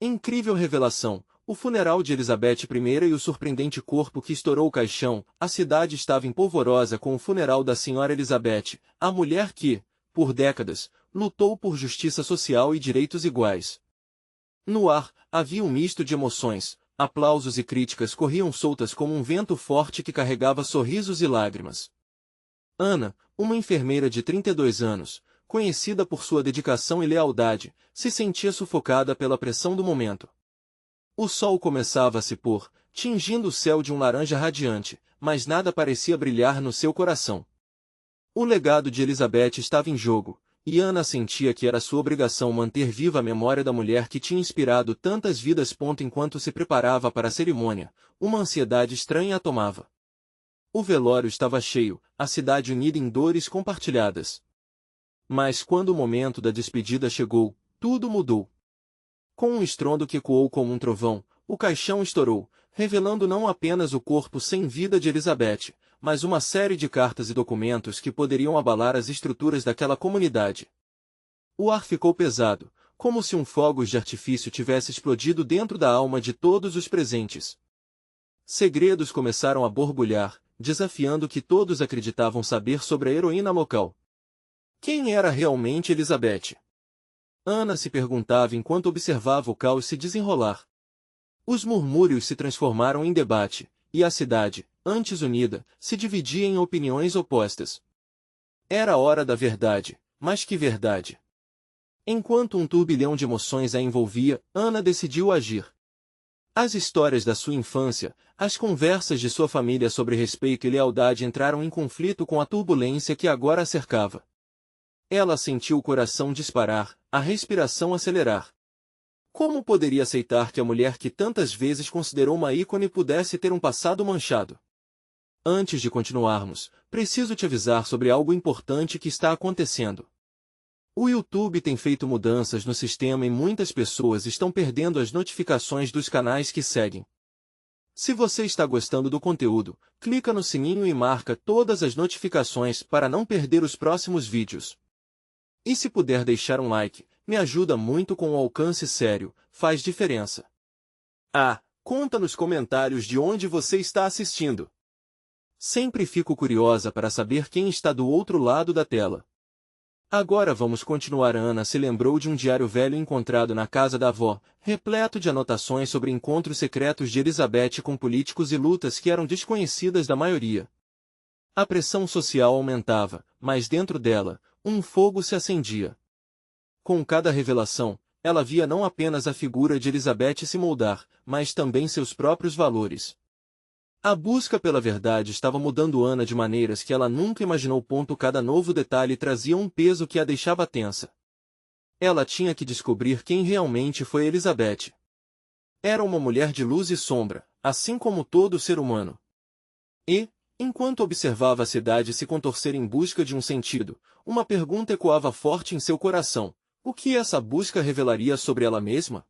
Incrível revelação! O funeral de Elizabeth I e o surpreendente corpo que estourou o caixão. A cidade estava em polvorosa com o funeral da Senhora Elizabeth, a mulher que, por décadas, lutou por justiça social e direitos iguais. No ar, havia um misto de emoções, aplausos e críticas corriam soltas como um vento forte que carregava sorrisos e lágrimas. Ana, uma enfermeira de 32 anos, conhecida por sua dedicação e lealdade, se sentia sufocada pela pressão do momento. O sol começava a se pôr, tingindo o céu de um laranja radiante, mas nada parecia brilhar no seu coração. O legado de Elizabeth estava em jogo, e Ana sentia que era sua obrigação manter viva a memória da mulher que tinha inspirado tantas vidas. Enquanto se preparava para a cerimônia, uma ansiedade estranha a tomava. O velório estava cheio, a cidade unida em dores compartilhadas. Mas quando o momento da despedida chegou, tudo mudou. Com um estrondo que ecoou como um trovão, o caixão estourou, revelando não apenas o corpo sem vida de Elizabeth, mas uma série de cartas e documentos que poderiam abalar as estruturas daquela comunidade. O ar ficou pesado, como se um fogos de artifício tivesse explodido dentro da alma de todos os presentes. Segredos começaram a borbulhar, desafiando o que todos acreditavam saber sobre a heroína local. Quem era realmente Elizabeth? Ana se perguntava enquanto observava o caos se desenrolar. Os murmúrios se transformaram em debate, e a cidade, antes unida, se dividia em opiniões opostas. Era a hora da verdade, mas que verdade? Enquanto um turbilhão de emoções a envolvia, Ana decidiu agir. As histórias da sua infância, as conversas de sua família sobre respeito e lealdade entraram em conflito com a turbulência que agora a cercava. Ela sentiu o coração disparar, a respiração acelerar. Como poderia aceitar que a mulher que tantas vezes considerou uma ícone pudesse ter um passado manchado? Antes de continuarmos, preciso te avisar sobre algo importante que está acontecendo. O YouTube tem feito mudanças no sistema e muitas pessoas estão perdendo as notificações dos canais que seguem. Se você está gostando do conteúdo, clica no sininho e marca todas as notificações para não perder os próximos vídeos. E se puder deixar um like, me ajuda muito com o alcance sério, faz diferença. Conta nos comentários de onde você está assistindo. Sempre fico curiosa para saber quem está do outro lado da tela. Agora vamos continuar. Ana se lembrou de um diário velho encontrado na casa da avó, repleto de anotações sobre encontros secretos de Elizabeth com políticos e lutas que eram desconhecidas da maioria. A pressão social aumentava, mas dentro dela, um fogo se acendia. Com cada revelação, ela via não apenas a figura de Elizabeth se moldar, mas também seus próprios valores. A busca pela verdade estava mudando Ana de maneiras que ela nunca imaginou. Cada novo detalhe trazia um peso que a deixava tensa. Ela tinha que descobrir quem realmente foi Elizabeth. Era uma mulher de luz e sombra, assim como todo ser humano. E, enquanto observava a cidade se contorcer em busca de um sentido, uma pergunta ecoava forte em seu coração: o que essa busca revelaria sobre ela mesma?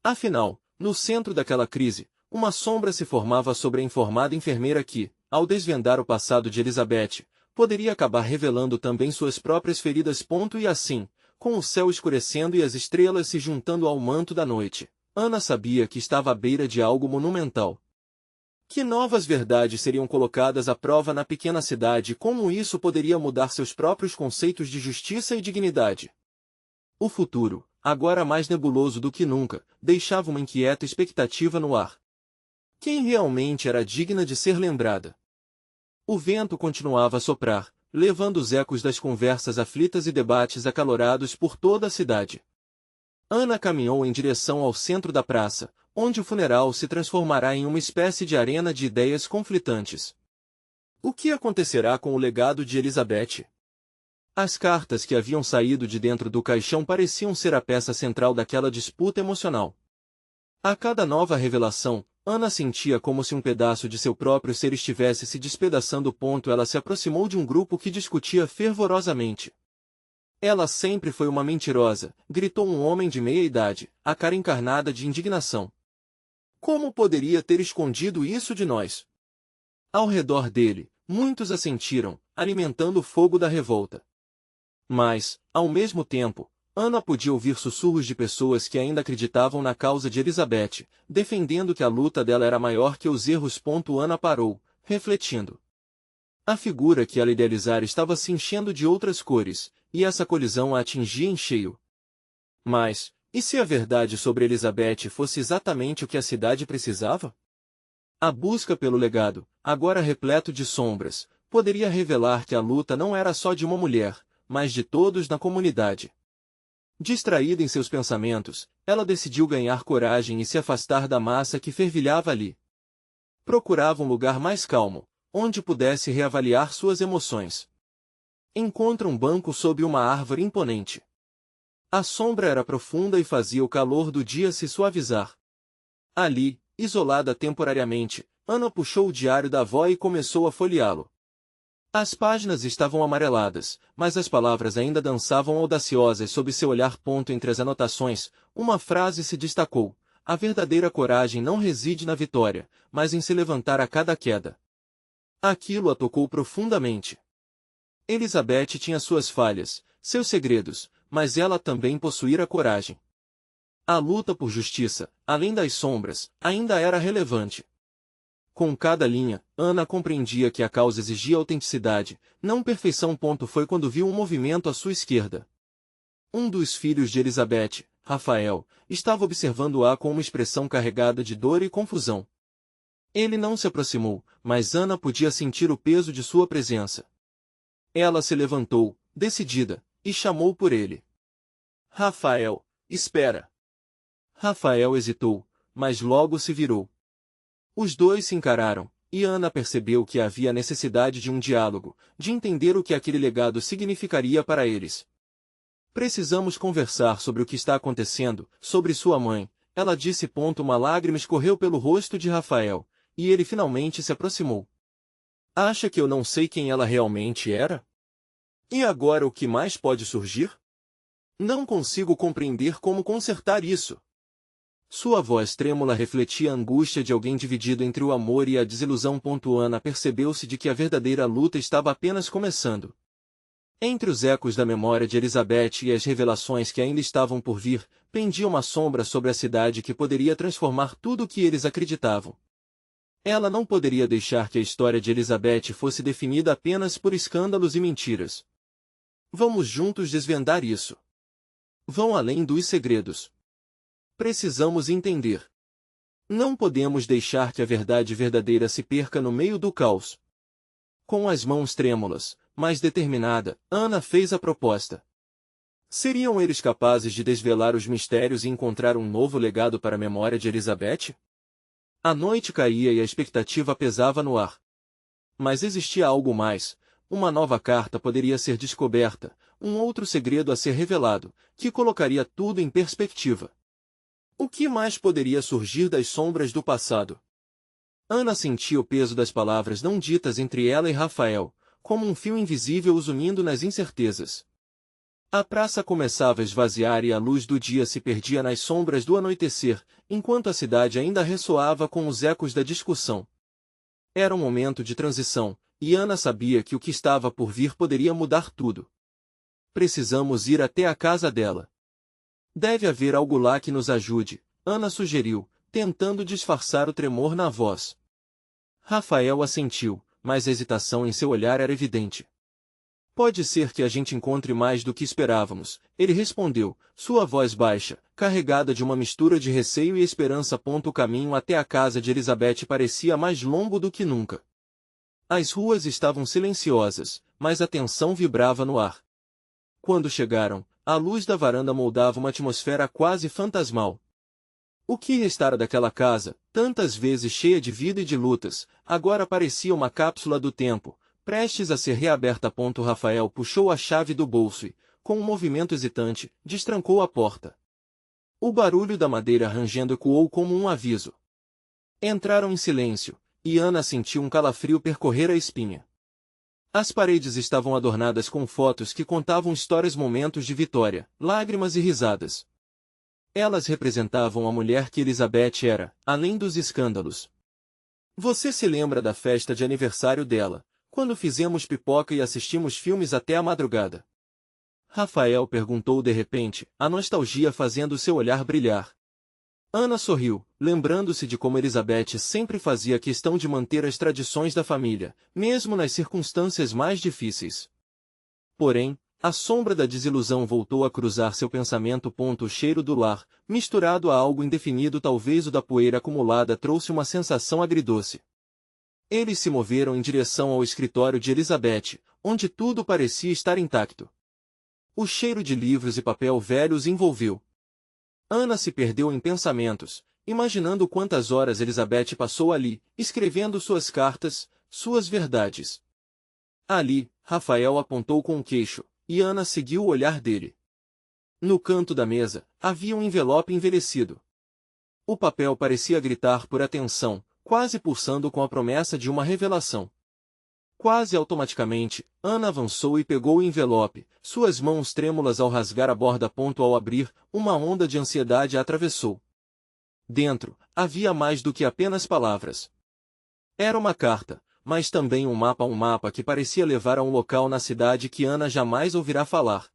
Afinal, no centro daquela crise, uma sombra se formava sobre a informada enfermeira que, ao desvendar o passado de Elizabeth, poderia acabar revelando também suas próprias feridas. E assim, com o céu escurecendo e as estrelas se juntando ao manto da noite, Ana sabia que estava à beira de algo monumental. Que novas verdades seriam colocadas à prova na pequena cidade e como isso poderia mudar seus próprios conceitos de justiça e dignidade? O futuro, agora mais nebuloso do que nunca, deixava uma inquieta expectativa no ar. Quem realmente era digna de ser lembrada? O vento continuava a soprar, levando os ecos das conversas aflitas e debates acalorados por toda a cidade. Ana caminhou em direção ao centro da praça, onde o funeral se transformará em uma espécie de arena de ideias conflitantes. O que acontecerá com o legado de Elizabeth? As cartas que haviam saído de dentro do caixão pareciam ser a peça central daquela disputa emocional. A cada nova revelação, Ana sentia como se um pedaço de seu próprio ser estivesse se despedaçando. Ela se aproximou de um grupo que discutia fervorosamente. Ela sempre foi uma mentirosa, gritou um homem de meia idade, a cara encarnada de indignação. Como poderia ter escondido isso de nós? Ao redor dele, muitos assentiram, alimentando o fogo da revolta. Mas, ao mesmo tempo, Ana podia ouvir sussurros de pessoas que ainda acreditavam na causa de Elizabeth, defendendo que a luta dela era maior que os erros. Ana parou, refletindo. A figura que ela idealizara estava se enchendo de outras cores, e essa colisão a atingia em cheio. Mas, e se a verdade sobre Elizabeth fosse exatamente o que a cidade precisava? A busca pelo legado, agora repleto de sombras, poderia revelar que a luta não era só de uma mulher, mas de todos na comunidade. Distraída em seus pensamentos, ela decidiu ganhar coragem e se afastar da massa que fervilhava ali. Procurava um lugar mais calmo, onde pudesse reavaliar suas emoções. Encontra um banco sob uma árvore imponente. A sombra era profunda e fazia o calor do dia se suavizar. Ali, isolada temporariamente, Ana puxou o diário da avó e começou a folheá-lo. As páginas estavam amareladas, mas as palavras ainda dançavam audaciosas sob seu olhar. Entre as anotações, uma frase se destacou: a verdadeira coragem não reside na vitória, mas em se levantar a cada queda. Aquilo a tocou profundamente. Elizabeth tinha suas falhas, seus segredos, mas ela também possuía coragem. A luta por justiça, além das sombras, ainda era relevante. Com cada linha, Ana compreendia que a causa exigia autenticidade, não perfeição. Foi quando viu um movimento à sua esquerda. Um dos filhos de Elizabeth, Rafael, estava observando-a com uma expressão carregada de dor e confusão. Ele não se aproximou, mas Ana podia sentir o peso de sua presença. Ela se levantou, decidida, e chamou por ele. Rafael, espera. Rafael hesitou, mas logo se virou. Os dois se encararam, e Ana percebeu que havia necessidade de um diálogo, de entender o que aquele legado significaria para eles. Precisamos conversar sobre o que está acontecendo, sobre sua mãe, ela disse. Uma lágrima escorreu pelo rosto de Rafael, e ele finalmente se aproximou. Acha que eu não sei quem ela realmente era? E agora o que mais pode surgir? Não consigo compreender como consertar isso. Sua voz trêmula refletia a angústia de alguém dividido entre o amor e a desilusão. Ana percebeu-se de que a verdadeira luta estava apenas começando. Entre os ecos da memória de Elizabeth e as revelações que ainda estavam por vir, pendia uma sombra sobre a cidade que poderia transformar tudo o que eles acreditavam. Ela não poderia deixar que a história de Elizabeth fosse definida apenas por escândalos e mentiras. Vamos juntos desvendar isso. Vão além dos segredos. Precisamos entender. Não podemos deixar que a verdade verdadeira se perca no meio do caos. Com as mãos trêmulas, mas determinada, Ana fez a proposta. Seriam eles capazes de desvelar os mistérios e encontrar um novo legado para a memória de Elizabeth? A noite caía e a expectativa pesava no ar. Mas existia algo mais. Uma nova carta poderia ser descoberta, um outro segredo a ser revelado, que colocaria tudo em perspectiva. O que mais poderia surgir das sombras do passado? Ana sentia o peso das palavras não ditas entre ela e Rafael, como um fio invisível os unindo nas incertezas. A praça começava a esvaziar e a luz do dia se perdia nas sombras do anoitecer, enquanto a cidade ainda ressoava com os ecos da discussão. Era um momento de transição, e Ana sabia que o que estava por vir poderia mudar tudo. Precisamos ir até a casa dela. Deve haver algo lá que nos ajude, Ana sugeriu, tentando disfarçar o tremor na voz. Rafael assentiu, mas a hesitação em seu olhar era evidente. Pode ser que a gente encontre mais do que esperávamos, ele respondeu, sua voz baixa, carregada de uma mistura de receio e esperança. O caminho até a casa de Elizabeth parecia mais longo do que nunca. As ruas estavam silenciosas, mas a tensão vibrava no ar. Quando chegaram, a luz da varanda moldava uma atmosfera quase fantasmal. O que restara daquela casa, tantas vezes cheia de vida e de lutas, agora parecia uma cápsula do tempo, prestes a ser reaberta. Rafael puxou a chave do bolso e, com um movimento hesitante, destrancou a porta. O barulho da madeira rangendo ecoou como um aviso. Entraram em silêncio, e Ana sentiu um calafrio percorrer a espinha. As paredes estavam adornadas com fotos que contavam histórias, momentos de vitória, lágrimas e risadas. Elas representavam a mulher que Elizabeth era, além dos escândalos. Você se lembra da festa de aniversário dela, quando fizemos pipoca e assistimos filmes até a madrugada? Rafael perguntou de repente, a nostalgia fazendo seu olhar brilhar. Ana sorriu, lembrando-se de como Elizabeth sempre fazia questão de manter as tradições da família, mesmo nas circunstâncias mais difíceis. Porém, a sombra da desilusão voltou a cruzar seu pensamento. O cheiro do lar, misturado a algo indefinido, talvez o da poeira acumulada, trouxe uma sensação agridoce. Eles se moveram em direção ao escritório de Elizabeth, onde tudo parecia estar intacto. O cheiro de livros e papel velho os envolveu. Ana se perdeu em pensamentos, imaginando quantas horas Elizabeth passou ali, escrevendo suas cartas, suas verdades. Ali, Rafael apontou com o queixo, e Ana seguiu o olhar dele. No canto da mesa, havia um envelope envelhecido. O papel parecia gritar por atenção, quase pulsando com a promessa de uma revelação. Quase automaticamente, Ana avançou e pegou o envelope, suas mãos trêmulas ao rasgar a borda. Ao abrir, uma onda de ansiedade a atravessou. Dentro, havia mais do que apenas palavras. Era uma carta, mas também um mapa que parecia levar a um local na cidade que Ana jamais ouvirá falar.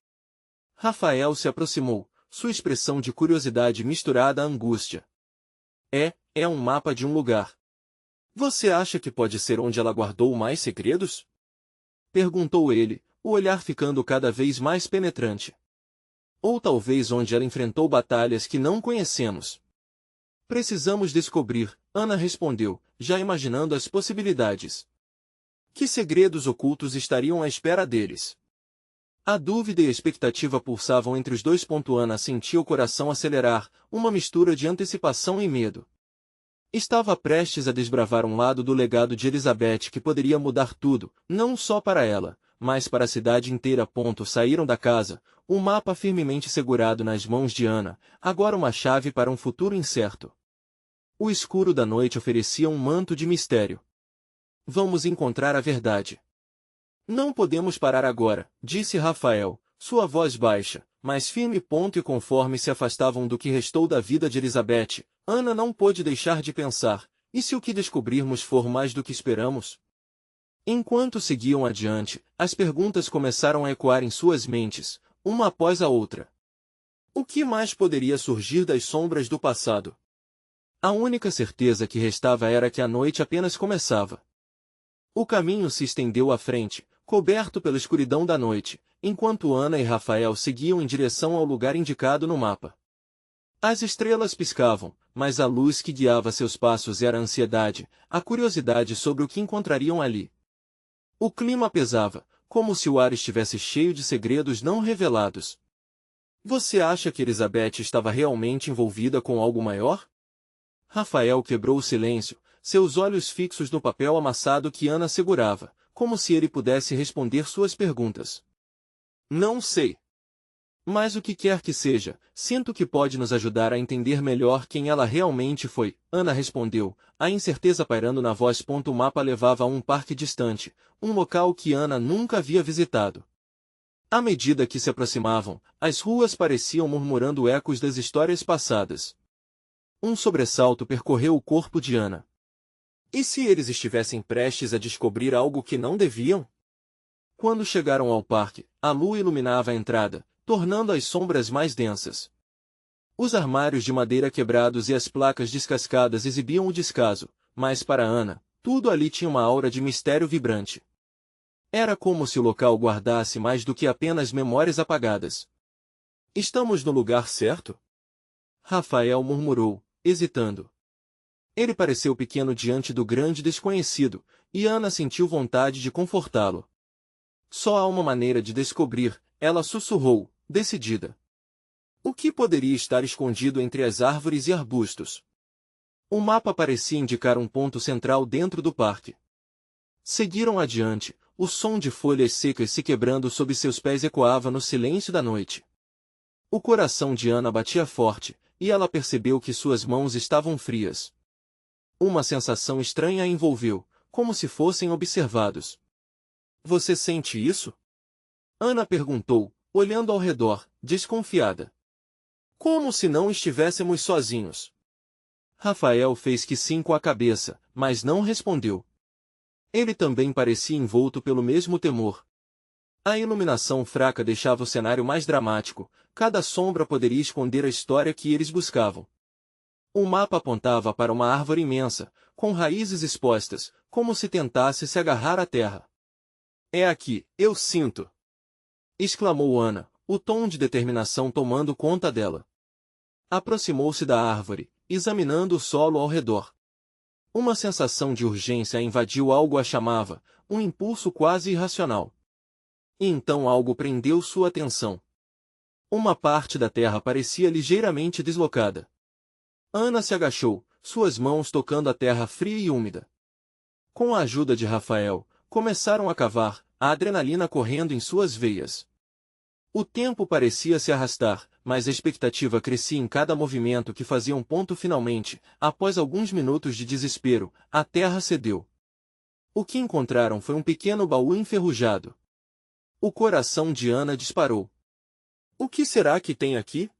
Rafael se aproximou, sua expressão de curiosidade misturada à angústia. É um mapa de um lugar. Você acha que pode ser onde ela guardou mais segredos? Perguntou ele, o olhar ficando cada vez mais penetrante. Ou talvez onde ela enfrentou batalhas que não conhecemos. Precisamos descobrir, Ana respondeu, já imaginando as possibilidades. Que segredos ocultos estariam à espera deles? A dúvida e a expectativa pulsavam entre os dois. Ana sentia o coração acelerar, uma mistura de antecipação e medo. Estava prestes a desbravar um lado do legado de Elizabeth que poderia mudar tudo, não só para ela, mas para a cidade inteira. Saíram da casa, o mapa firmemente segurado nas mãos de Ana, agora uma chave para um futuro incerto. O escuro da noite oferecia um manto de mistério. Vamos encontrar a verdade. Não podemos parar agora, disse Rafael, sua voz baixa, mas firme. E conforme se afastavam do que restou da vida de Elizabeth, Ana não pôde deixar de pensar, e se o que descobrirmos for mais do que esperamos? Enquanto seguiam adiante, as perguntas começaram a ecoar em suas mentes, uma após a outra. O que mais poderia surgir das sombras do passado? A única certeza que restava era que a noite apenas começava. O caminho se estendeu à frente, coberto pela escuridão da noite, enquanto Ana e Rafael seguiam em direção ao lugar indicado no mapa. As estrelas piscavam, mas a luz que guiava seus passos era a ansiedade, a curiosidade sobre o que encontrariam ali. O clima pesava, como se o ar estivesse cheio de segredos não revelados. Você acha que Elizabeth estava realmente envolvida com algo maior? Rafael quebrou o silêncio, seus olhos fixos no papel amassado que Ana segurava, como se ele pudesse responder suas perguntas. Não sei. Mas o que quer que seja, sinto que pode nos ajudar a entender melhor quem ela realmente foi, Ana respondeu, a incerteza pairando na voz. O mapa levava a um parque distante, um local que Ana nunca havia visitado. À medida que se aproximavam, as ruas pareciam murmurando ecos das histórias passadas. Um sobressalto percorreu o corpo de Ana. E se eles estivessem prestes a descobrir algo que não deviam? Quando chegaram ao parque, a lua iluminava a entrada, tornando as sombras mais densas. Os armários de madeira quebrados e as placas descascadas exibiam o descaso, mas para Ana, tudo ali tinha uma aura de mistério vibrante. Era como se o local guardasse mais do que apenas memórias apagadas. Estamos no lugar certo? Rafael murmurou, hesitando. Ele pareceu pequeno diante do grande desconhecido, e Ana sentiu vontade de confortá-lo. Só há uma maneira de descobrir, ela sussurrou, decidida. O que poderia estar escondido entre as árvores e arbustos? O mapa parecia indicar um ponto central dentro do parque. Seguiram adiante, o som de folhas secas se quebrando sob seus pés ecoava no silêncio da noite. O coração de Ana batia forte, e ela percebeu que suas mãos estavam frias. Uma sensação estranha a envolveu, como se fossem observados. Você sente isso? Ana perguntou, olhando ao redor, desconfiada. Como se não estivéssemos sozinhos. Rafael fez que sim com a cabeça, mas não respondeu. Ele também parecia envolto pelo mesmo temor. A iluminação fraca deixava o cenário mais dramático, cada sombra poderia esconder a história que eles buscavam. O mapa apontava para uma árvore imensa, com raízes expostas, como se tentasse se agarrar à terra. É aqui, eu sinto! Exclamou Ana, o tom de determinação tomando conta dela. Aproximou-se da árvore, examinando o solo ao redor. Uma sensação de urgência invadiu algo a chamava, um impulso quase irracional. E então algo prendeu sua atenção. Uma parte da terra parecia ligeiramente deslocada. Ana se agachou, suas mãos tocando a terra fria e úmida. Com a ajuda de Rafael, começaram a cavar, a adrenalina correndo em suas veias. O tempo parecia se arrastar, mas a expectativa crescia em cada movimento que faziam ponto finalmente, após alguns minutos de desespero, a terra cedeu. O que encontraram foi um pequeno baú enferrujado. O coração de Ana disparou. O que será que tem aqui?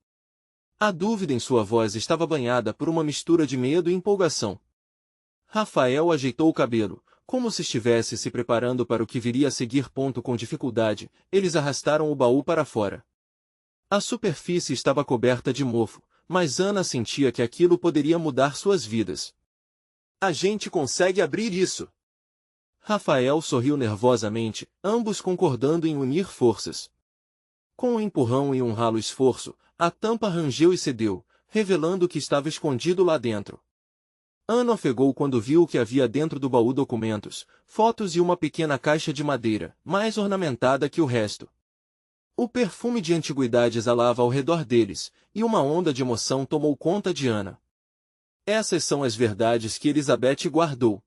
A dúvida em sua voz estava banhada por uma mistura de medo e empolgação. Rafael ajeitou o cabelo, como se estivesse se preparando para o que viria a seguir. Com dificuldade, eles arrastaram o baú para fora. A superfície estava coberta de mofo, mas Ana sentia que aquilo poderia mudar suas vidas. A gente consegue abrir isso! Rafael sorriu nervosamente, ambos concordando em unir forças. Com um empurrão e um ralo esforço, a tampa rangeu e cedeu, revelando o que estava escondido lá dentro. Ana ofegou quando viu o que havia dentro do baú: documentos, fotos e uma pequena caixa de madeira, mais ornamentada que o resto. O perfume de antiguidade exalava ao redor deles, e uma onda de emoção tomou conta de Ana. Essas são as verdades que Elizabeth guardou.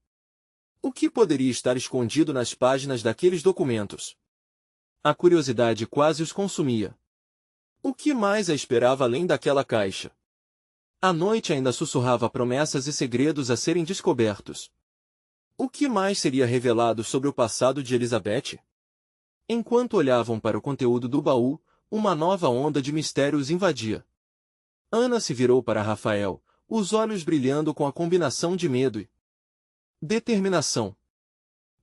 O que poderia estar escondido nas páginas daqueles documentos? A curiosidade quase os consumia. O que mais a esperava além daquela caixa? A noite ainda sussurrava promessas e segredos a serem descobertos. O que mais seria revelado sobre o passado de Elizabeth? Enquanto olhavam para o conteúdo do baú, uma nova onda de mistério os invadia. Ana se virou para Rafael, os olhos brilhando com a combinação de medo e determinação.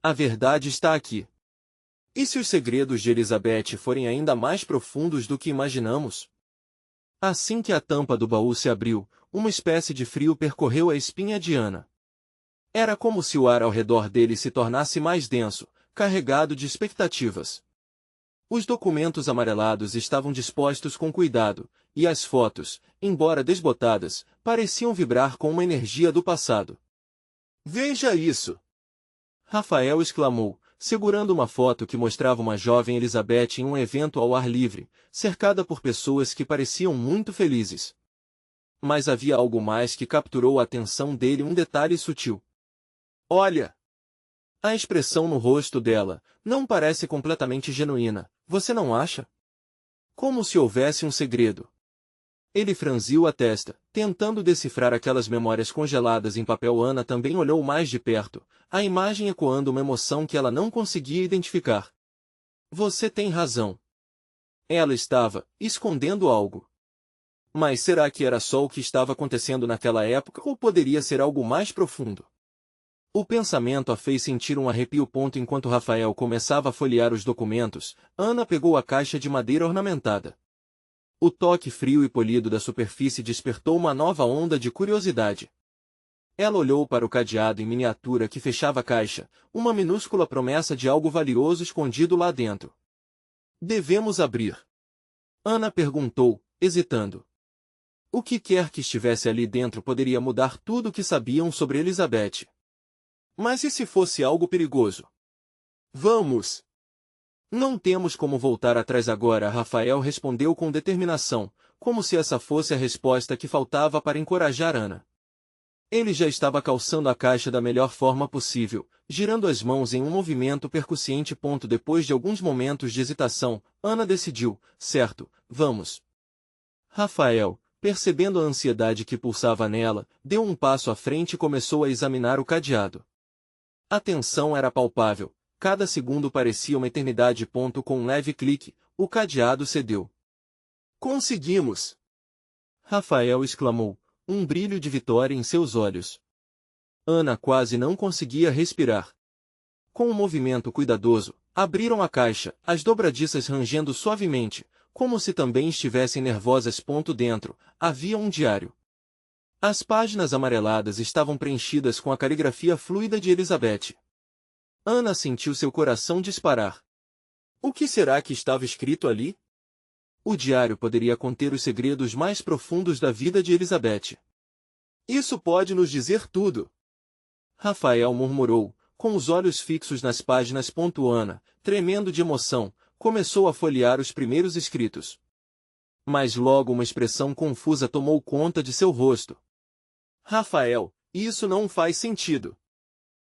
A verdade está aqui. E se os segredos de Elizabeth forem ainda mais profundos do que imaginamos? Assim que a tampa do baú se abriu, uma espécie de frio percorreu a espinha de Ana. Era como se o ar ao redor dele se tornasse mais denso, carregado de expectativas. Os documentos amarelados estavam dispostos com cuidado, e as fotos, embora desbotadas, pareciam vibrar com uma energia do passado. Veja isso! Rafael exclamou, segurando uma foto que mostrava uma jovem Elizabeth em um evento ao ar livre, cercada por pessoas que pareciam muito felizes. Mas havia algo mais que capturou a atenção dele: um detalhe sutil. Olha! A expressão no rosto dela não parece completamente genuína, você não acha? Como se houvesse um segredo. Ele franziu a testa, tentando decifrar aquelas memórias congeladas em papel. Ana também olhou mais de perto, a imagem ecoando uma emoção que ela não conseguia identificar. Você tem razão. Ela estava escondendo algo. Mas será que era só o que estava acontecendo naquela época ou poderia ser algo mais profundo? O pensamento a fez sentir um arrepio. Enquanto Rafael começava a folhear os documentos, Ana pegou a caixa de madeira ornamentada. O toque frio e polido da superfície despertou uma nova onda de curiosidade. Ela olhou para o cadeado em miniatura que fechava a caixa, uma minúscula promessa de algo valioso escondido lá dentro. Devemos abrir. Ana perguntou, hesitando. O que quer que estivesse ali dentro poderia mudar tudo o que sabiam sobre Elizabeth. Mas e se fosse algo perigoso? Vamos! Não temos como voltar atrás agora, Rafael respondeu com determinação, como se essa fosse a resposta que faltava para encorajar Ana. Ele já estava calçando a caixa da melhor forma possível, girando as mãos em um movimento percussiente. Depois de alguns momentos de hesitação, Ana decidiu, certo, vamos. Rafael, percebendo a ansiedade que pulsava nela, deu um passo à frente e começou a examinar o cadeado. A tensão era palpável. Cada segundo parecia uma eternidade. Com um leve clique, o cadeado cedeu. Conseguimos! Rafael exclamou, um brilho de vitória em seus olhos. Ana quase não conseguia respirar. Com um movimento cuidadoso, Abriram a caixa, as dobradiças rangendo suavemente, como se também estivessem nervosas. Dentro, havia um diário. As páginas amareladas estavam preenchidas com a caligrafia fluida de Elizabeth. Ana sentiu seu coração disparar. O que será que estava escrito ali? O diário poderia conter os segredos mais profundos da vida de Elizabeth. Isso pode nos dizer tudo. Rafael murmurou, com os olhos fixos nas páginas. Ana, tremendo de emoção, começou a folhear os primeiros escritos. Mas logo uma expressão confusa tomou conta de seu rosto. Rafael, isso não faz sentido.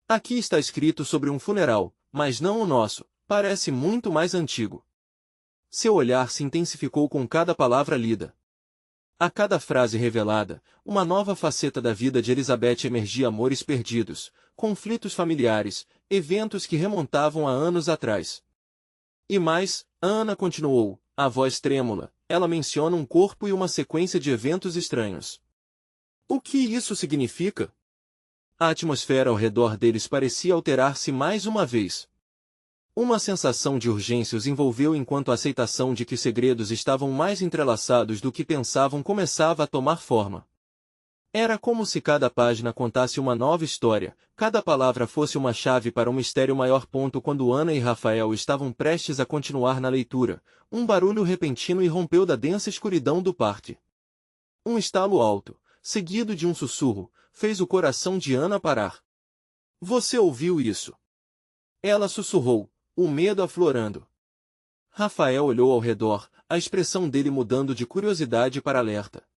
Aqui está escrito sobre um funeral, mas não o nosso, parece muito mais antigo. Seu olhar se intensificou com cada palavra lida. A cada frase revelada, uma nova faceta da vida de Elizabeth emergia: amores perdidos, conflitos familiares, eventos que remontavam a anos atrás. E mais, Ana continuou, a voz trêmula, ela menciona um corpo e uma sequência de eventos estranhos. O que isso significa? A atmosfera ao redor deles parecia alterar-se mais uma vez. Uma sensação de urgência os envolveu enquanto a aceitação de que os segredos estavam mais entrelaçados do que pensavam começava a tomar forma. Era como se cada página contasse uma nova história, cada palavra fosse uma chave para um mistério maior. Quando Ana e Rafael estavam prestes a continuar na leitura, um barulho repentino irrompeu da densa escuridão do parque. Um estalo alto, seguido de um sussurro, fez o coração de Ana parar. Você ouviu isso? Ela sussurrou, o medo aflorando. Rafael olhou ao redor, a expressão dele mudando de curiosidade para alerta.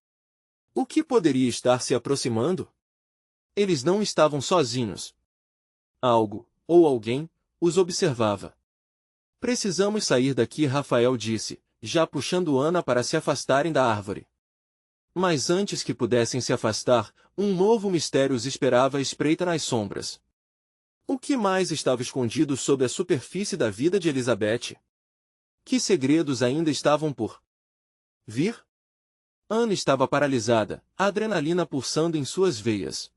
O que poderia estar se aproximando? Eles não estavam sozinhos. Algo, ou alguém, os observava. Precisamos sair daqui, Rafael disse, já puxando Ana para se afastarem da árvore. Mas antes que pudessem se afastar, um novo mistério os esperava à espreita nas sombras. O que mais estava escondido sob a superfície da vida de Elizabeth? Que segredos ainda estavam por vir? Ana estava paralisada, a adrenalina pulsando em suas veias.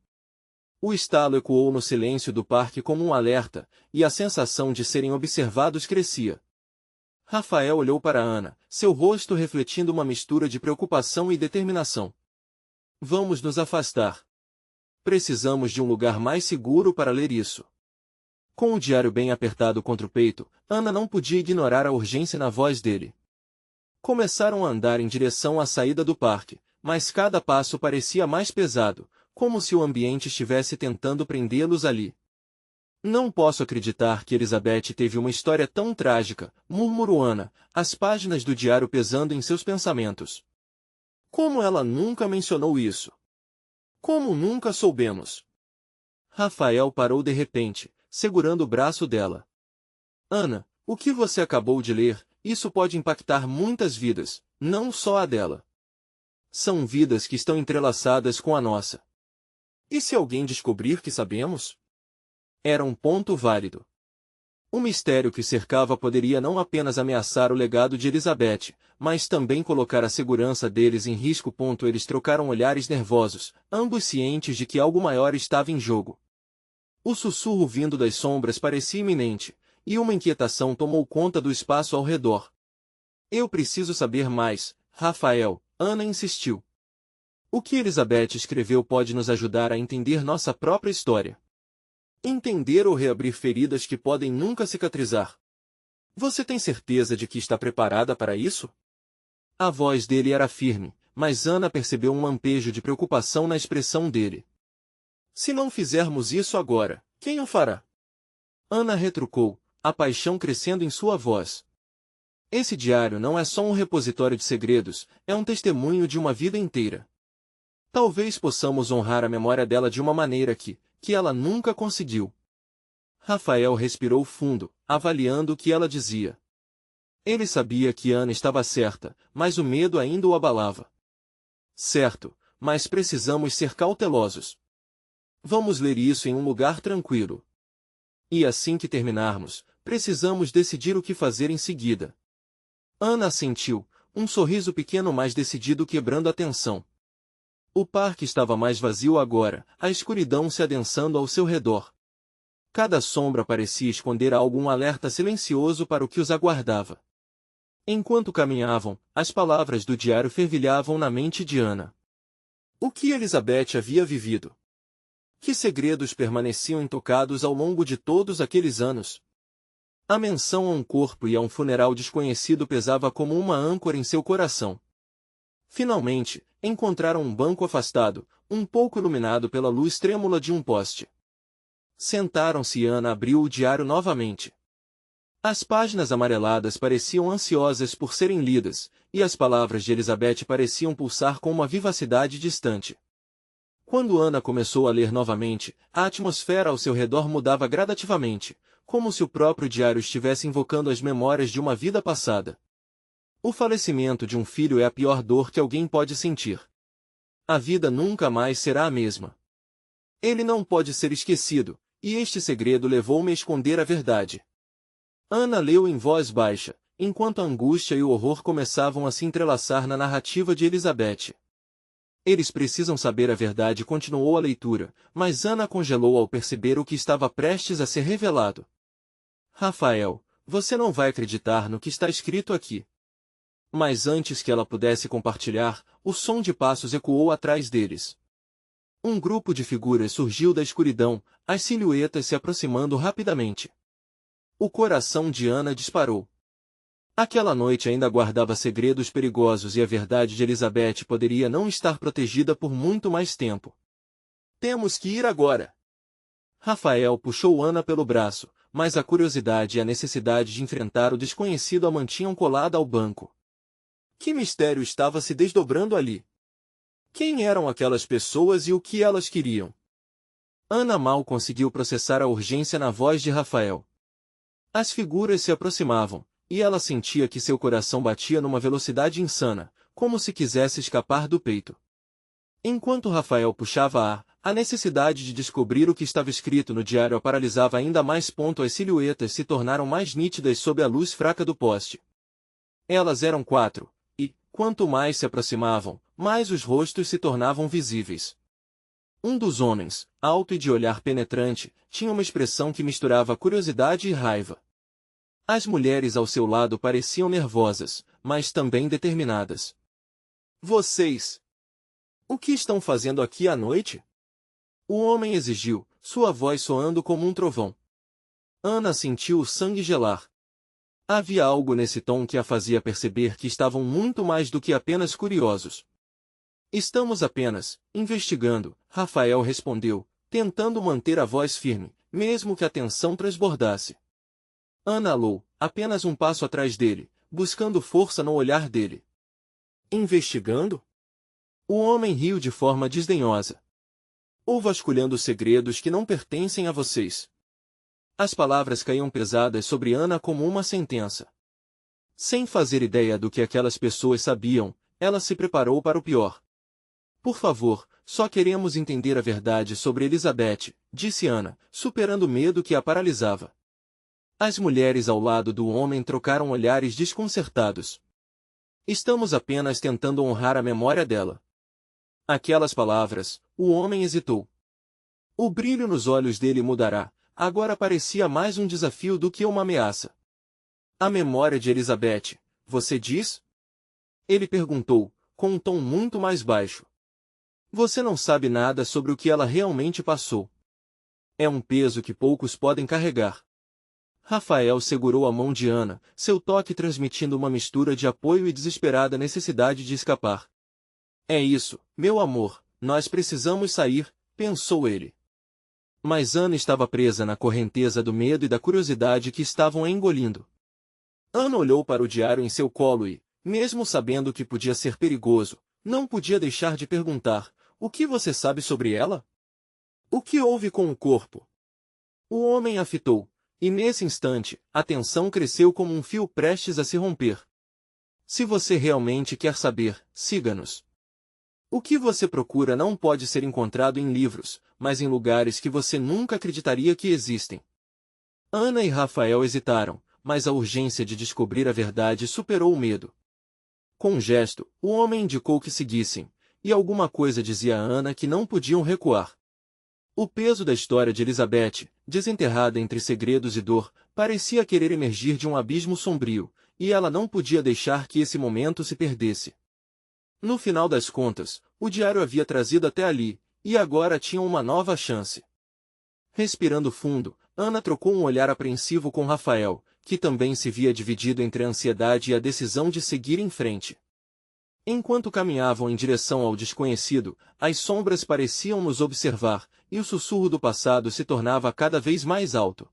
O estalo ecoou no silêncio do parque como um alerta, e a sensação de serem observados crescia. Rafael olhou para Ana, seu rosto refletindo uma mistura de preocupação e determinação. Vamos nos afastar. Precisamos de um lugar mais seguro para ler isso. Com o diário bem apertado contra o peito, Ana não podia ignorar a urgência na voz dele. Começaram a andar em direção à saída do parque, mas cada passo parecia mais pesado, como se o ambiente estivesse tentando prendê-los ali. Não posso acreditar que Elizabeth teve uma história tão trágica, murmurou Ana, as páginas do diário pesando em seus pensamentos. Como ela nunca mencionou isso? Como nunca soubemos? Rafael parou de repente, segurando o braço dela. Ana, o que você acabou de ler, isso pode impactar muitas vidas, não só a dela. São vidas que estão entrelaçadas com a nossa. E se alguém descobrir que sabemos? Era um ponto válido. O mistério que cercava poderia não apenas ameaçar o legado de Elizabeth, mas também colocar a segurança deles em risco. Eles trocaram olhares nervosos, ambos cientes de que algo maior estava em jogo. O sussurro vindo das sombras parecia iminente, e uma inquietação tomou conta do espaço ao redor. Eu preciso saber mais, Rafael, Ana insistiu. O que Elizabeth escreveu pode nos ajudar a entender nossa própria história. Entender ou reabrir feridas que podem nunca cicatrizar. Você tem certeza de que está preparada para isso? A voz dele era firme, mas Ana percebeu um lampejo de preocupação na expressão dele. Se não fizermos isso agora, quem o fará? Ana retrucou, a paixão crescendo em sua voz. Esse diário não é só um repositório de segredos, é um testemunho de uma vida inteira. Talvez possamos honrar a memória dela de uma maneira que ela nunca conseguiu. Rafael respirou fundo, avaliando o que ela dizia. Ele sabia que Ana estava certa, mas o medo ainda o abalava. Certo, mas precisamos ser cautelosos. Vamos ler isso em um lugar tranquilo. E assim que terminarmos, precisamos decidir o que fazer em seguida. Ana assentiu, um sorriso pequeno mais decidido quebrando a tensão. O parque estava mais vazio agora, a escuridão se adensando ao seu redor. Cada sombra parecia esconder algum alerta silencioso para o que os aguardava. Enquanto caminhavam, as palavras do diário fervilhavam na mente de Ana. O que Elizabeth havia vivido? Que segredos permaneciam intocados ao longo de todos aqueles anos? A menção a um corpo e a um funeral desconhecido pesava como uma âncora em seu coração. Finalmente, encontraram um banco afastado, um pouco iluminado pela luz trêmula de um poste. Sentaram-se e Ana abriu o diário novamente. As páginas amareladas pareciam ansiosas por serem lidas, e as palavras de Elizabeth pareciam pulsar com uma vivacidade distante. Quando Ana começou a ler novamente, a atmosfera ao seu redor mudava gradativamente, como se o próprio diário estivesse invocando as memórias de uma vida passada. O falecimento de um filho é a pior dor que alguém pode sentir. A vida nunca mais será a mesma. Ele não pode ser esquecido, e este segredo levou-me a esconder a verdade. Ana leu em voz baixa, enquanto a angústia e o horror começavam a se entrelaçar na narrativa de Elizabeth. Eles precisam saber a verdade, continuou a leitura, mas Ana congelou ao perceber o que estava prestes a ser revelado. Rafael, você não vai acreditar no que está escrito aqui. Mas antes que ela pudesse compartilhar, o som de passos ecoou atrás deles. Um grupo de figuras surgiu da escuridão, as silhuetas se aproximando rapidamente. O coração de Ana disparou. Aquela noite ainda guardava segredos perigosos e a verdade de Elizabeth poderia não estar protegida por muito mais tempo. Temos que ir agora. Rafael puxou Ana pelo braço, mas a curiosidade e a necessidade de enfrentar o desconhecido a mantinham colada ao banco. Que mistério estava se desdobrando ali? Quem eram aquelas pessoas e o que elas queriam? Ana mal conseguiu processar a urgência na voz de Rafael. As figuras se aproximavam, e ela sentia que seu coração batia numa velocidade insana, como se quisesse escapar do peito. Enquanto Rafael puxava a necessidade de descobrir o que estava escrito no diário a paralisava ainda mais. As silhuetas se tornaram mais nítidas sob a luz fraca do poste. Elas eram 4, e, quanto mais se aproximavam, mais os rostos se tornavam visíveis. Um dos homens, alto e de olhar penetrante, tinha uma expressão que misturava curiosidade e raiva. As mulheres ao seu lado pareciam nervosas, mas também determinadas. Vocês! O que estão fazendo aqui à noite? O homem exigiu, sua voz soando como um trovão. Ana sentiu o sangue gelar. Havia algo nesse tom que a fazia perceber que estavam muito mais do que apenas curiosos. Estamos apenas investigando, Rafael respondeu, tentando manter a voz firme, mesmo que a tensão transbordasse. Ana alou, apenas um passo atrás dele, buscando força no olhar dele. Investigando? O homem riu de forma desdenhosa. Ou vasculhando segredos que não pertencem a vocês. As palavras caíam pesadas sobre Ana como uma sentença. Sem fazer ideia do que aquelas pessoas sabiam, ela se preparou para o pior. Por favor, só queremos entender a verdade sobre Elizabeth, disse Ana, superando o medo que a paralisava. As mulheres ao lado do homem trocaram olhares desconcertados. Estamos apenas tentando honrar a memória dela. Aquelas palavras, o homem hesitou. O brilho nos olhos dele mudará, agora parecia mais um desafio do que uma ameaça. A memória de Elizabeth, você diz? Ele perguntou, com um tom muito mais baixo. Você não sabe nada sobre o que ela realmente passou. É um peso que poucos podem carregar. Rafael segurou a mão de Ana, seu toque transmitindo uma mistura de apoio e desesperada necessidade de escapar. É isso, meu amor, nós precisamos sair, pensou ele. Mas Ana estava presa na correnteza do medo e da curiosidade que estavam a engolindo. Ana olhou para o diário em seu colo e, mesmo sabendo que podia ser perigoso, não podia deixar de perguntar, o que você sabe sobre ela? O que houve com o corpo? O homem a fitou, e nesse instante, a tensão cresceu como um fio prestes a se romper. Se você realmente quer saber, siga-nos. O que você procura não pode ser encontrado em livros, mas em lugares que você nunca acreditaria que existem. Ana e Rafael hesitaram, mas a urgência de descobrir a verdade superou o medo. Com um gesto, o homem indicou que seguissem, e alguma coisa dizia a Ana que não podiam recuar. O peso da história de Elizabeth, desenterrada entre segredos e dor, parecia querer emergir de um abismo sombrio, e ela não podia deixar que esse momento se perdesse. No final das contas, o diário havia trazido até ali, e agora tinham uma nova chance. Respirando fundo, Ana trocou um olhar apreensivo com Rafael, que também se via dividido entre a ansiedade e a decisão de seguir em frente. Enquanto caminhavam em direção ao desconhecido, as sombras pareciam nos observar, e o sussurro do passado se tornava cada vez mais alto.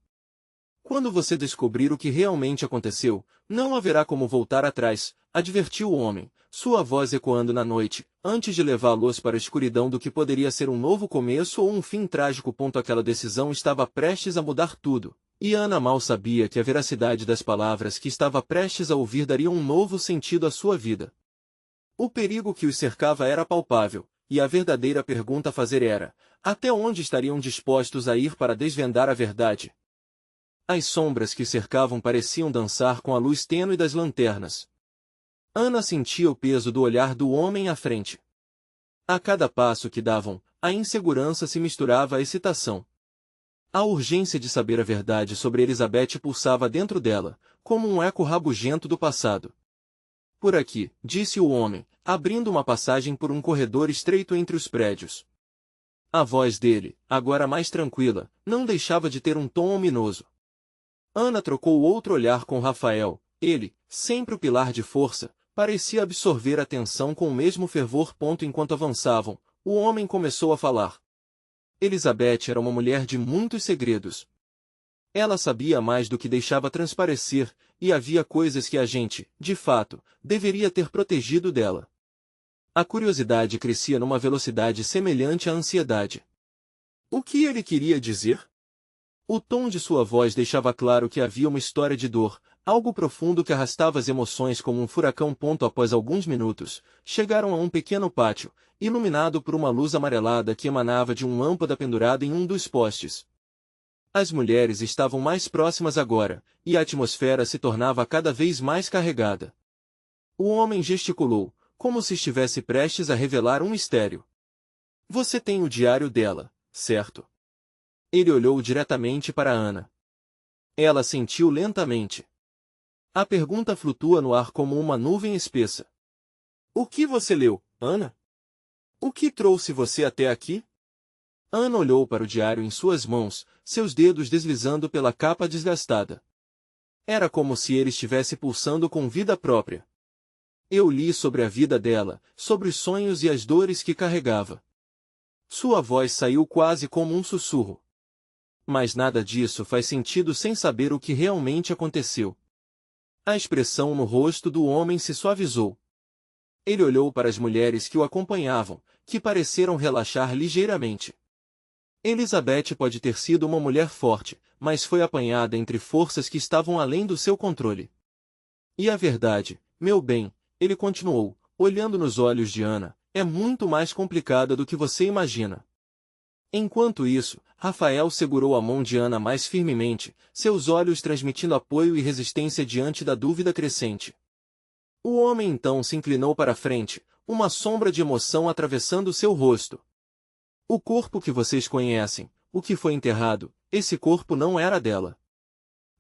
Quando você descobrir o que realmente aconteceu, não haverá como voltar atrás, advertiu o homem, sua voz ecoando na noite, antes de levá-los para a escuridão do que poderia ser um novo começo ou um fim trágico. Aquela decisão estava prestes a mudar tudo, e Ana mal sabia que a veracidade das palavras que estava prestes a ouvir daria um novo sentido à sua vida. O perigo que os cercava era palpável, e a verdadeira pergunta a fazer era: até onde estariam dispostos a ir para desvendar a verdade? As sombras que cercavam pareciam dançar com a luz tênue das lanternas. Ana sentia o peso do olhar do homem à frente. A cada passo que davam, a insegurança se misturava à excitação. A urgência de saber a verdade sobre Elizabeth pulsava dentro dela, como um eco rabugento do passado. Por aqui, disse o homem, abrindo uma passagem por um corredor estreito entre os prédios. A voz dele, agora mais tranquila, não deixava de ter um tom ominoso. Ana trocou outro olhar com Rafael. Ele, sempre o pilar de força, parecia absorver a atenção com o mesmo fervor. Enquanto avançavam, o homem começou a falar. Elizabeth era uma mulher de muitos segredos. Ela sabia mais do que deixava transparecer, e havia coisas que a gente, de fato, deveria ter protegido dela. A curiosidade crescia numa velocidade semelhante à ansiedade. O que ele queria dizer? O tom de sua voz deixava claro que havia uma história de dor, algo profundo que arrastava as emoções como um furacão. Após alguns minutos, chegaram a um pequeno pátio, iluminado por uma luz amarelada que emanava de uma lâmpada pendurada em um dos postes. As mulheres estavam mais próximas agora, e a atmosfera se tornava cada vez mais carregada. O homem gesticulou, como se estivesse prestes a revelar um mistério. Você tem o diário dela, certo? Ele olhou diretamente para Ana. Ela sentiu lentamente. A pergunta flutua no ar como uma nuvem espessa. O que você leu, Ana? O que trouxe você até aqui? Ana olhou para o diário em suas mãos, seus dedos deslizando pela capa desgastada. Era como se ele estivesse pulsando com vida própria. Eu li sobre a vida dela, sobre os sonhos e as dores que carregava. Sua voz saiu quase como um sussurro. Mas nada disso faz sentido sem saber o que realmente aconteceu. A expressão no rosto do homem se suavizou. Ele olhou para as mulheres que o acompanhavam, que pareceram relaxar ligeiramente. Elizabeth pode ter sido uma mulher forte, mas foi apanhada entre forças que estavam além do seu controle. E a verdade, meu bem, ele continuou, olhando nos olhos de Ana, é muito mais complicada do que você imagina. Enquanto isso, Rafael segurou a mão de Ana mais firmemente, seus olhos transmitindo apoio e resistência diante da dúvida crescente. O homem então se inclinou para a frente, uma sombra de emoção atravessando seu rosto. O corpo que vocês conhecem, o que foi enterrado, esse corpo não era dela.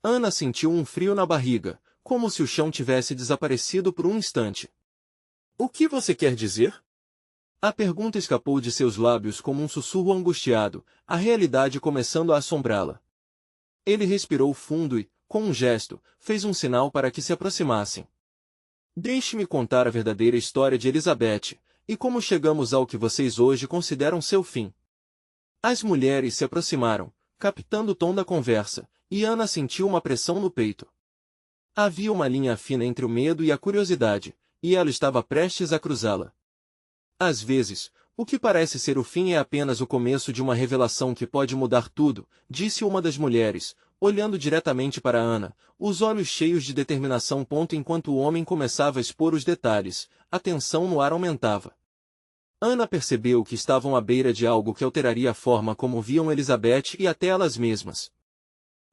Ana sentiu um frio na barriga, como se o chão tivesse desaparecido por um instante. O que você quer dizer? A pergunta escapou de seus lábios como um sussurro angustiado, a realidade começando a assombrá-la. Ele respirou fundo e, com um gesto, fez um sinal para que se aproximassem. Deixe-me contar a verdadeira história de Elizabeth, e como chegamos ao que vocês hoje consideram seu fim. As mulheres se aproximaram, captando o tom da conversa, e Ana sentiu uma pressão no peito. Havia uma linha fina entre o medo e a curiosidade, e ela estava prestes a cruzá-la. Às vezes, o que parece ser o fim é apenas o começo de uma revelação que pode mudar tudo, disse uma das mulheres, olhando diretamente para Ana, os olhos cheios de determinação. Enquanto o homem começava a expor os detalhes, a tensão no ar aumentava. Ana percebeu que estavam à beira de algo que alteraria a forma como viam Elizabeth e até elas mesmas.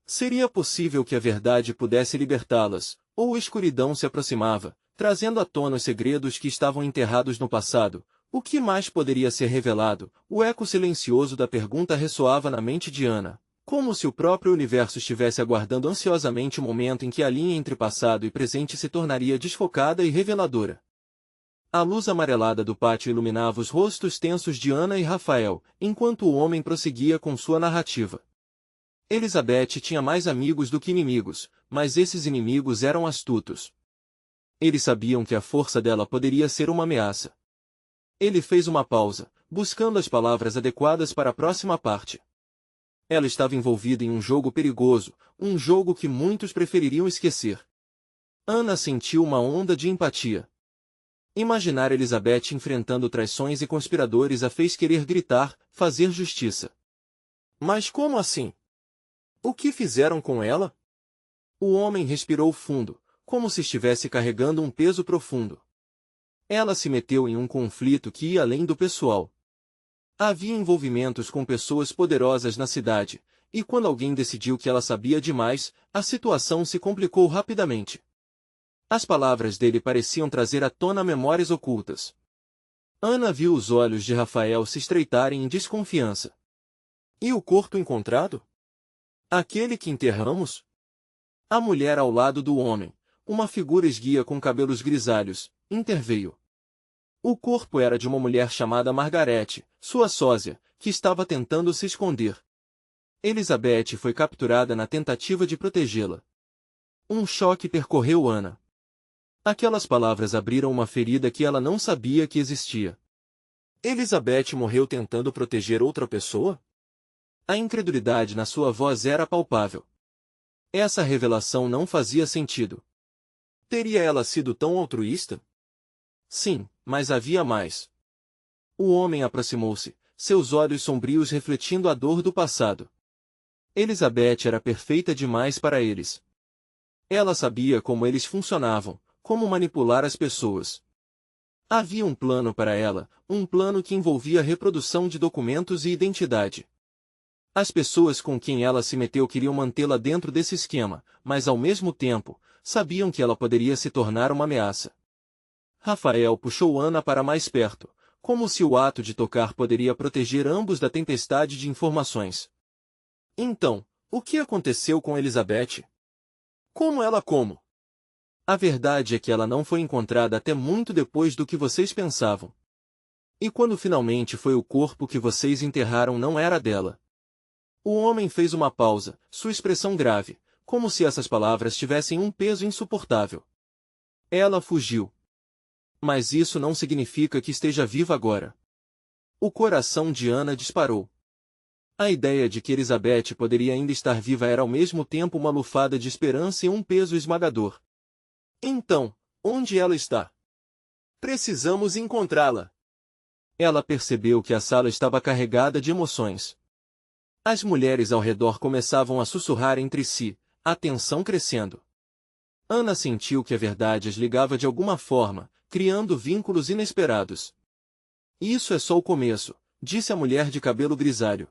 Seria possível que a verdade pudesse libertá-las, ou a escuridão se aproximava, trazendo à tona os segredos que estavam enterrados no passado. O que mais poderia ser revelado? O eco silencioso da pergunta ressoava na mente de Ana, como se o próprio universo estivesse aguardando ansiosamente o momento em que a linha entre passado e presente se tornaria desfocada e reveladora. A luz amarelada do pátio iluminava os rostos tensos de Ana e Rafael, enquanto o homem prosseguia com sua narrativa. Elizabeth tinha mais amigos do que inimigos, mas esses inimigos eram astutos. Eles sabiam que a força dela poderia ser uma ameaça. Ele fez uma pausa, buscando as palavras adequadas para a próxima parte. Ela estava envolvida em um jogo perigoso, um jogo que muitos prefeririam esquecer. Ana sentiu uma onda de empatia. Imaginar Elizabeth enfrentando traições e conspiradores a fez querer gritar, fazer justiça. Mas como assim? O que fizeram com ela? O homem respirou fundo, como se estivesse carregando um peso profundo. Ela se meteu em um conflito que ia além do pessoal. Havia envolvimentos com pessoas poderosas na cidade, e quando alguém decidiu que ela sabia demais, a situação se complicou rapidamente. As palavras dele pareciam trazer à tona memórias ocultas. Ana viu os olhos de Rafael se estreitarem em desconfiança. E o corpo encontrado? Aquele que enterramos? A mulher ao lado do homem, uma figura esguia com cabelos grisalhos, interveio. O corpo era de uma mulher chamada Margarete, sua sósia, que estava tentando se esconder. Elizabeth foi capturada na tentativa de protegê-la. Um choque percorreu Ana. Aquelas palavras abriram uma ferida que ela não sabia que existia. Elizabeth morreu tentando proteger outra pessoa? A incredulidade na sua voz era palpável. Essa revelação não fazia sentido. Teria ela sido tão altruísta? Sim, mas havia mais. O homem aproximou-se, seus olhos sombrios refletindo a dor do passado. Elizabeth era perfeita demais para eles. Ela sabia como eles funcionavam, como manipular as pessoas. Havia um plano para ela, um plano que envolvia a reprodução de documentos e identidade. As pessoas com quem ela se meteu queriam mantê-la dentro desse esquema, mas ao mesmo tempo, sabiam que ela poderia se tornar uma ameaça. Rafael puxou Ana para mais perto, como se o ato de tocar poderia proteger ambos da tempestade de informações. Então, o que aconteceu com Elizabeth? Como? A verdade é que ela não foi encontrada até muito depois do que vocês pensavam. E quando finalmente foi o corpo que vocês enterraram não era dela. O homem fez uma pausa, sua expressão grave, como se essas palavras tivessem um peso insuportável. Ela fugiu. Mas isso não significa que esteja viva agora. O coração de Ana disparou. A ideia de que Elizabeth poderia ainda estar viva era ao mesmo tempo uma lufada de esperança e um peso esmagador. Então, onde ela está? Precisamos encontrá-la. Ela percebeu que a sala estava carregada de emoções. As mulheres ao redor começavam a sussurrar entre si, a tensão crescendo. Ana sentiu que a verdade as ligava de alguma forma, criando vínculos inesperados. Isso é só o começo, disse a mulher de cabelo grisalho.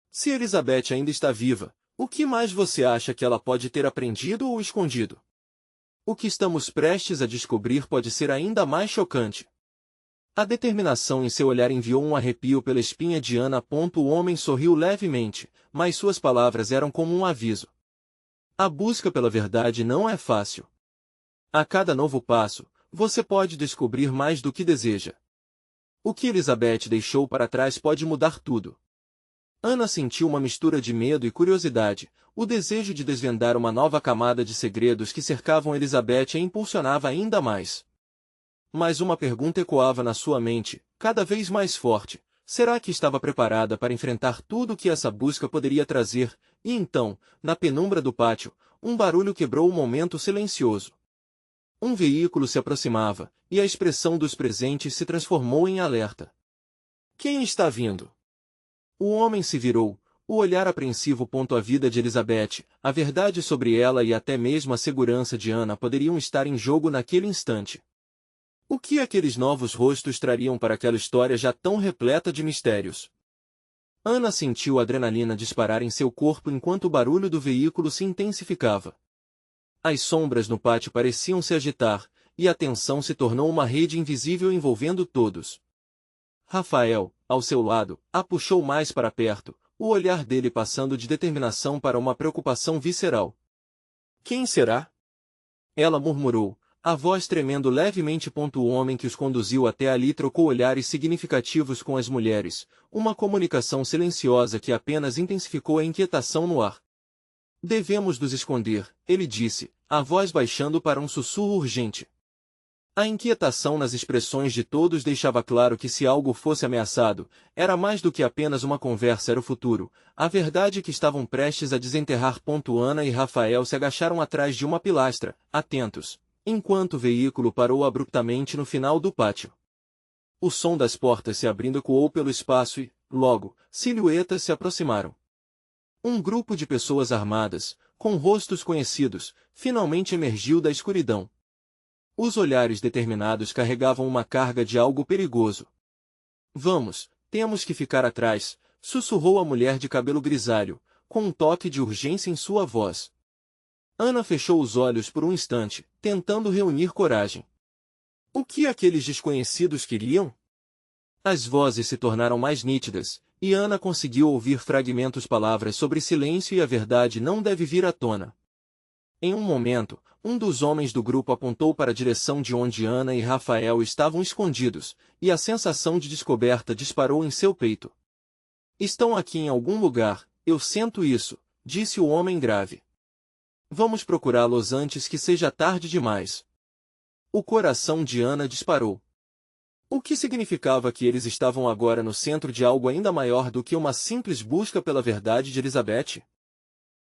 Se Elizabeth ainda está viva, o que mais você acha que ela pode ter aprendido ou escondido? O que estamos prestes a descobrir pode ser ainda mais chocante. A determinação em seu olhar enviou um arrepio pela espinha de Ana. O homem sorriu levemente, mas suas palavras eram como um aviso. A busca pela verdade não é fácil. A cada novo passo, você pode descobrir mais do que deseja. O que Elizabeth deixou para trás pode mudar tudo. Ana sentiu uma mistura de medo e curiosidade, o desejo de desvendar uma nova camada de segredos que cercavam Elizabeth a impulsionava ainda mais. Mas uma pergunta ecoava na sua mente, cada vez mais forte. Será que estava preparada para enfrentar tudo o que essa busca poderia trazer? E então, na penumbra do pátio, um barulho quebrou o momento silencioso. Um veículo se aproximava, e a expressão dos presentes se transformou em alerta. Quem está vindo? O homem se virou, o olhar apreensivo. A vida de Elizabeth, a verdade sobre ela e até mesmo a segurança de Ana poderiam estar em jogo naquele instante. O que aqueles novos rostos trariam para aquela história já tão repleta de mistérios? Ana sentiu a adrenalina disparar em seu corpo enquanto o barulho do veículo se intensificava. As sombras no pátio pareciam se agitar, e a tensão se tornou uma rede invisível envolvendo todos. Rafael, ao seu lado, a puxou mais para perto, o olhar dele passando de determinação para uma preocupação visceral. Quem será? Ela murmurou, a voz tremendo levemente. O homem que os conduziu até ali trocou olhares significativos com as mulheres, uma comunicação silenciosa que apenas intensificou a inquietação no ar. Devemos nos esconder, ele disse, a voz baixando para um sussurro urgente. A inquietação nas expressões de todos deixava claro que se algo fosse ameaçado, era mais do que apenas uma conversa, era o futuro, a verdade que estavam prestes a desenterrar. Ana e Rafael se agacharam atrás de uma pilastra, atentos, enquanto o veículo parou abruptamente no final do pátio. O som das portas se abrindo ecoou pelo espaço e, logo, silhuetas se aproximaram. Um grupo de pessoas armadas, com rostos conhecidos, finalmente emergiu da escuridão. Os olhares determinados carregavam uma carga de algo perigoso. Vamos, temos que ficar atrás, sussurrou a mulher de cabelo grisalho, com um toque de urgência em sua voz. Ana fechou os olhos por um instante, tentando reunir coragem. O que aqueles desconhecidos queriam? As vozes se tornaram mais nítidas, e Ana conseguiu ouvir fragmentos, palavras sobre silêncio e a verdade não deve vir à tona. Em um momento, um dos homens do grupo apontou para a direção de onde Ana e Rafael estavam escondidos, e a sensação de descoberta disparou em seu peito. Estão aqui em algum lugar, eu sinto isso, disse o homem grave. Vamos procurá-los antes que seja tarde demais. O coração de Ana disparou. O que significava que eles estavam agora no centro de algo ainda maior do que uma simples busca pela verdade de Elizabeth?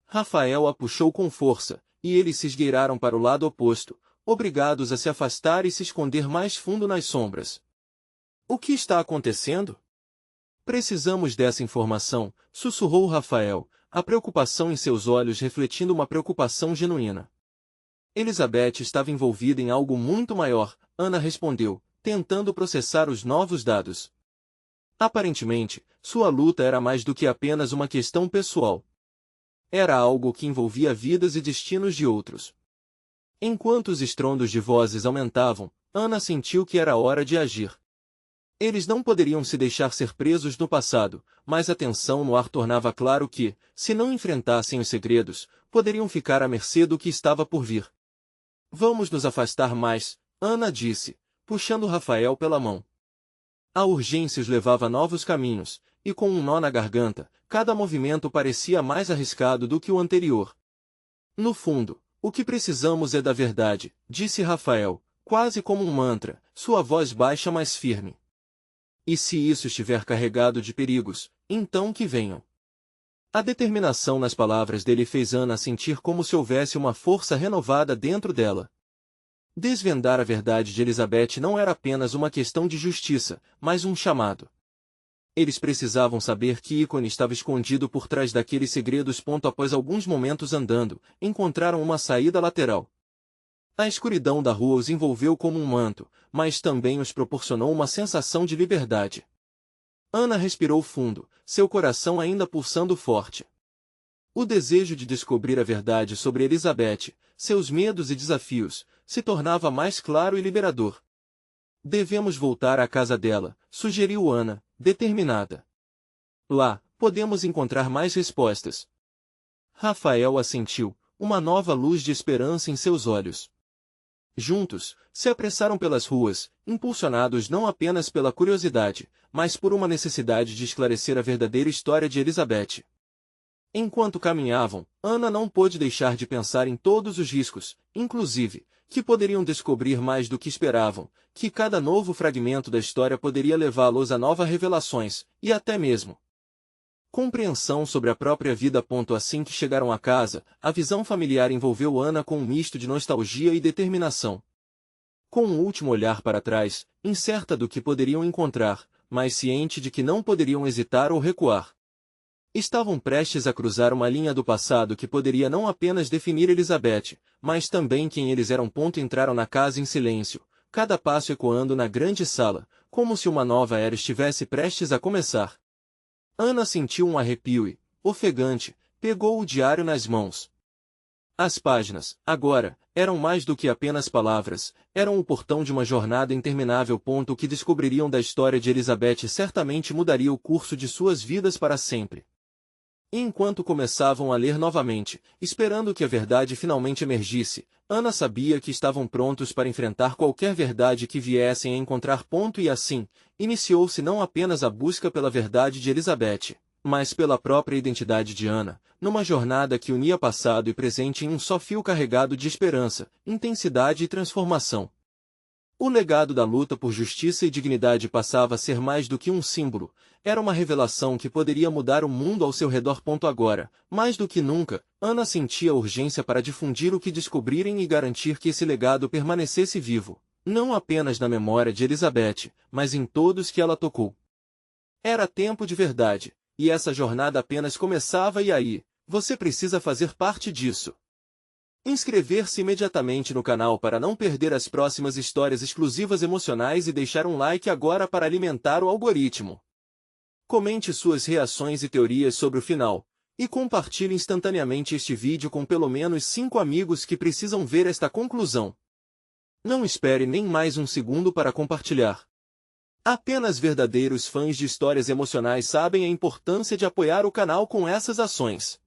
Rafael a puxou com força, e eles se esgueiraram para o lado oposto, obrigados a se afastar e se esconder mais fundo nas sombras. O que está acontecendo? Precisamos dessa informação, sussurrou Rafael, a preocupação em seus olhos refletindo uma preocupação genuína. Elizabeth estava envolvida em algo muito maior, Ana respondeu, tentando processar os novos dados. Aparentemente, sua luta era mais do que apenas uma questão pessoal. Era algo que envolvia vidas e destinos de outros. Enquanto os estrondos de vozes aumentavam, Ana sentiu que era hora de agir. Eles não poderiam se deixar ser presos no passado, mas a tensão no ar tornava claro que, se não enfrentassem os segredos, poderiam ficar à mercê do que estava por vir. Vamos nos afastar mais, Ana disse, puxando Rafael pela mão. A urgência os levava a novos caminhos, e com um nó na garganta, cada movimento parecia mais arriscado do que o anterior. No fundo, o que precisamos é da verdade, disse Rafael, quase como um mantra, sua voz baixa mas firme. E se isso estiver carregado de perigos, então que venham. A determinação nas palavras dele fez Ana sentir como se houvesse uma força renovada dentro dela. Desvendar a verdade de Elizabeth não era apenas uma questão de justiça, mas um chamado. Eles precisavam saber que ícone estava escondido por trás daqueles segredos. Após alguns momentos andando, encontraram uma saída lateral. A escuridão da rua os envolveu como um manto, mas também os proporcionou uma sensação de liberdade. Ana respirou fundo, seu coração ainda pulsando forte. O desejo de descobrir a verdade sobre Elizabeth, seus medos e desafios, se tornava mais claro e liberador. Devemos voltar à casa dela, sugeriu Ana, determinada. Lá, podemos encontrar mais respostas. Rafael assentiu, uma nova luz de esperança em seus olhos. Juntos, se apressaram pelas ruas, impulsionados não apenas pela curiosidade, mas por uma necessidade de esclarecer a verdadeira história de Elizabeth. Enquanto caminhavam, Ana não pôde deixar de pensar em todos os riscos, inclusive, que poderiam descobrir mais do que esperavam, que cada novo fragmento da história poderia levá-los a novas revelações, e até mesmo compreensão sobre a própria vida. Assim que chegaram a casa, a visão familiar envolveu Ana com um misto de nostalgia e determinação. Com um último olhar para trás, incerta do que poderiam encontrar, mas ciente de que não poderiam hesitar ou recuar. Estavam prestes a cruzar uma linha do passado que poderia não apenas definir Elizabeth, mas também quem eles eram. Entraram na casa em silêncio, cada passo ecoando na grande sala, como se uma nova era estivesse prestes a começar. Ana sentiu um arrepio e, ofegante, pegou o diário nas mãos. As páginas, agora, eram mais do que apenas palavras, eram o portão de uma jornada interminável. O que descobririam da história de Elizabeth certamente mudaria o curso de suas vidas para sempre. E enquanto começavam a ler novamente, esperando que a verdade finalmente emergisse, Ana sabia que estavam prontos para enfrentar qualquer verdade que viessem a encontrar. E assim, iniciou-se não apenas a busca pela verdade de Elizabeth, mas pela própria identidade de Ana, numa jornada que unia passado e presente em um só fio carregado de esperança, intensidade e transformação. O legado da luta por justiça e dignidade passava a ser mais do que um símbolo, era uma revelação que poderia mudar o mundo ao seu redor. Agora, mais do que nunca, Ana sentia urgência para difundir o que descobrirem e garantir que esse legado permanecesse vivo, não apenas na memória de Elizabeth, mas em todos que ela tocou. Era tempo de verdade, e essa jornada apenas começava. E aí, você precisa fazer parte disso. Inscrever-se imediatamente no canal para não perder as próximas histórias exclusivas emocionais e deixar um like agora para alimentar o algoritmo. Comente suas reações e teorias sobre o final, e compartilhe instantaneamente este vídeo com pelo menos 5 amigos que precisam ver esta conclusão. Não espere nem mais um segundo para compartilhar. Apenas verdadeiros fãs de histórias emocionais sabem a importância de apoiar o canal com essas ações.